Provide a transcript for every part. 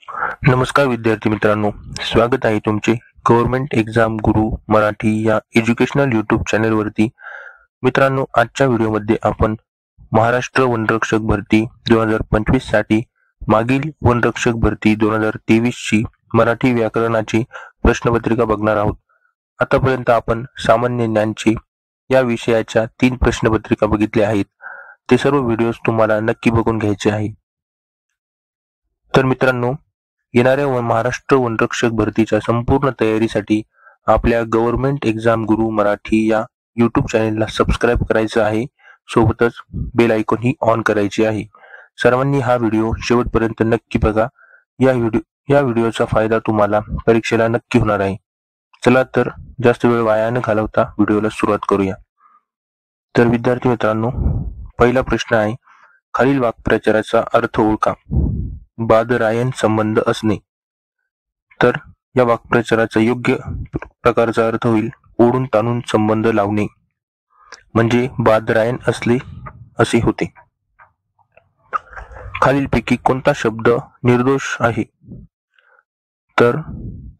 नमस्कार विद्यार्थी मित्रांनो, स्वागत आहे तुमचे गव्हर्नमेंट एक्झाम गुरु मराठी या एज्युकेशनल यूट्यूब चॅनलवरती. मित्रांनो, आजच्या व्हिडिओमध्ये आपण महाराष्ट्र वनरक्षक भरती 2025 साठी मागील वनरक्षक भरती 2023 ची मराठी व्याकरणाची प्रश्नपत्रिका बघणार आहोत. आतापर्यंत आपण सामान्य ज्ञानची या विषयाच्या 3 प्रश्नपत्रिका बघितल्या आहेत. ते सर्व व्हिडिओज तुम्हाला नक्की बघून घ्यायचे आहे. तर मित्रांनो, येणाऱ्या महाराष्ट्र वनरक्षक भरतीच्या संपूर्ण तयारीसाठी आपल्या गव्हर्नमेंट एक्झाम गुरु मराठी या यूट्यूब चॅनेलला सबस्क्राईब करायचं आहे. सोबतच बेल आयकॉन ही ऑन करायची आहे. सर्वांनी हा व्हिडिओ शेवटपर्यंत नक्की बघा. या व्हिडिओचा फायदा तुम्हाला परीक्षेला नक्की होणार आहे. चला तर जास्त वेळ वाया न घालवता व्हिडिओला सुरुवात करूया. तर विद्यार्थी मित्रांनो, पहिला प्रश्न आहे, खालील वाक्प्रचाराचा अर्थ ओळखा. बादरायण संबंध असणे. तर या वाक्प्रचाराचा योग्य प्रकारचा अर्थ होईल ओढून ताणून संबंध लावणे, म्हणजे बादरायण असले असे होते. खालीलपैकी कोणता शब्द निर्दोष आहे? तर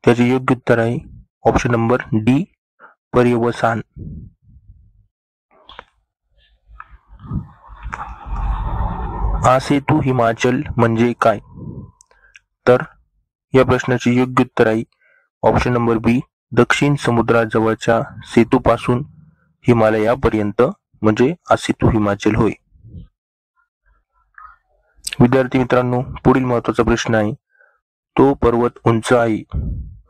त्याचे योग्य उत्तर आहे ऑप्शन नंबर डी, पर्यवसान. आसेतू हिमाचल म्हणजे काय? तर या प्रश्नाचे योग्य उत्तर आहे ऑप्शन नंबर बी, दक्षिण समुद्राजवळच्या सेतूपासून हिमालयापर्यंत म्हणजे आसेतू हिमाचल होय. विद्यार्थी मित्रांनो, पुढील महत्वाचा प्रश्न आहे, तो पर्वत उंच आहे.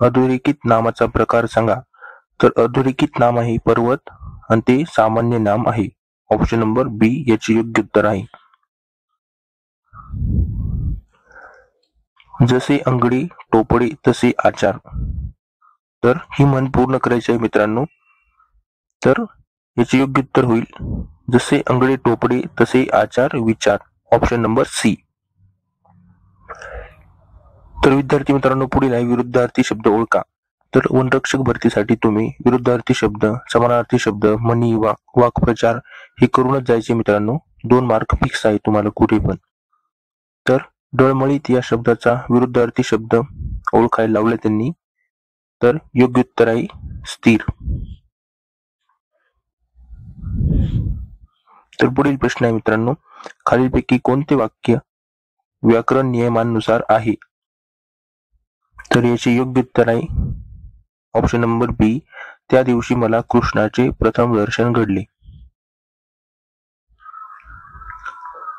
अधोरेखित नामाचा प्रकार सांगा. तर अधोरेखित नाम आहे पर्वत आणि ते सामान्य नाम आहे. ऑप्शन नंबर बी याचे योग्य उत्तर आहे. जसे अंगडी टोपडे तसे आचार. तर ही म्हण पूर्ण करायची आहे मित्रांनो. तर याचे योग्य उत्तर होईल जसे अंगडी टोपडे तसे आचार विचार. Option number C. तर विद्यार्थी मित्रांनो, पुढील आहे विरुद्धार्थी शब्द ओळखा. तर वनरक्षक भरतीसाठी तुम्ही विरुद्धार्थी शब्द, समानार्थी शब्द, म्हणी, वाक्प्रचार हे करूनच जायचे मित्रांनो. 2 मार्क फिक्स आहे तुम्हाला कुठे पण. तर डळमळीत या शब्दाचा विरुद्धार्थी शब्द ओळखायला लावले त्यांनी. तर योग्य उत्तर आहे स्थिर. तर पुढील प्रश्न आहे मित्रांनो, खालीलपैकी कोणते वाक्य व्याकरण नियमांनुसार आहे? तर याचे योग्य उत्तर आहे ऑप्शन नंबर बी, त्या दिवशी मला कृष्णाचे प्रथम दर्शन घडले.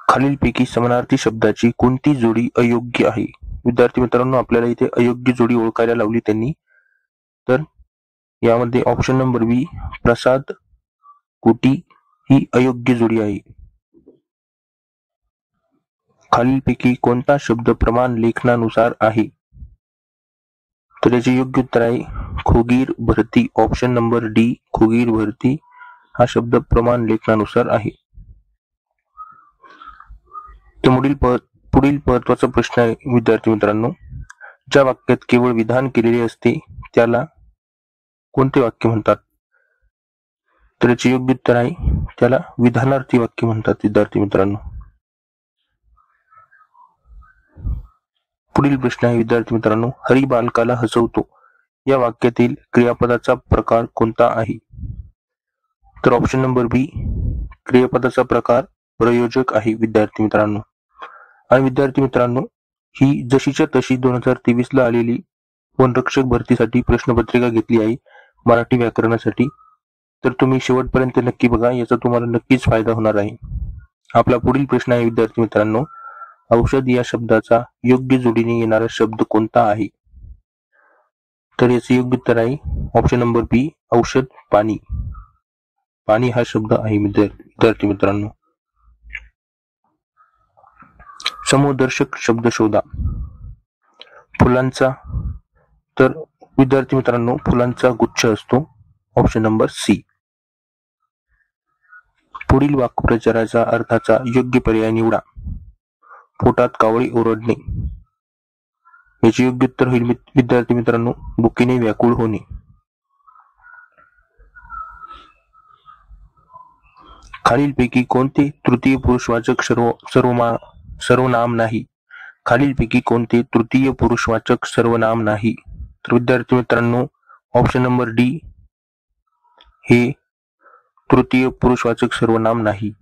खालीलपैकी समानार्थी शब्दाची कोणती जोडी अयोग्य आहे? विद्यार्थी मित्रांनो, आपल्याला इथे अयोग्य जोडी ओळखायला लावली त्यांनी. तर यामध्ये ऑप्शन नंबर बी, प्रसाद कुटी ही अयोग्य जोडी आहे. खालीलपैकी कोणता शब्द प्रमाण लेखनानुसार आहे? तर याचे योग्य उत्तर आहे खोगीर भरती. ऑप्शन नंबर डी, खोगीर भरती हा शब्द प्रमाण लेखनानुसार आहे. पुढील महत्वाचा प्रश्न आहे विद्यार्थी मित्रांनो, ज्या वाक्यात केवळ विधान केलेले असते त्याला कोणते वाक्य म्हणतात? तर याचे योग्य उत्तर आहे त्याला विधानार्थी वाक्य म्हणतात विद्यार्थी मित्रांनो. पुढील प्रश्न आहे विद्यार्थी मित्रांनो, हरी बालकाला हसवतो या वाक्यातील क्रियापदाचा प्रकार कोणता आहे? तर ऑप्शन नंबर बी, क्रियापदाचा प्रकार प्रयोजक आहे विद्यार्थी मित्रांनो. आणि विद्यार्थी मित्रांनो, ही जशीच्या तशी 2023 ला आलेली वनरक्षक भरतीसाठी प्रश्नपत्रिका घेतली आहे मराठी व्याकरणासाठी. तर तुम्ही शेवटपर्यंत नक्की बघा, याचा तुम्हाला नक्कीच फायदा होणार आहे. आपला पुढील प्रश्न आहे विद्यार्थी मित्रांनो, औषध या शब्दाचा योग्य जोडीने येणारा शब्द कोणता आहे? तर याचे योग्य उत्तर आहे ऑप्शन नंबर बी, औषध पाणी. पाणी हा शब्द आहे विद्यार्थी मित्रांनो. समूहदर्शक शब्द शोधा. फुलांचा. तर विद्यार्थी मित्रांनो, फुलांचा गुच्छ असतो. Option number C. पुढील वाक्प्रचाराचा अर्थाचा योग्य पर्याय निवडा. पोटात कावळी ओरडणे. याचे योग्य उत्तर होईल विद्यार्थी मित्रांनो भुकेने व्याकुळ होणे. खालीलपैकी कोणते तृतीय पुरुषवाचक सर्वनाम नाही? खालीलपैकी कोणते तृतीय पुरुषवाचक सर्वनाम नाही? तर विद्यार्थी मित्रांनो, ऑप्शन नंबर डी हे तृतीय पुरुषवाचक सर्वनाम नाही.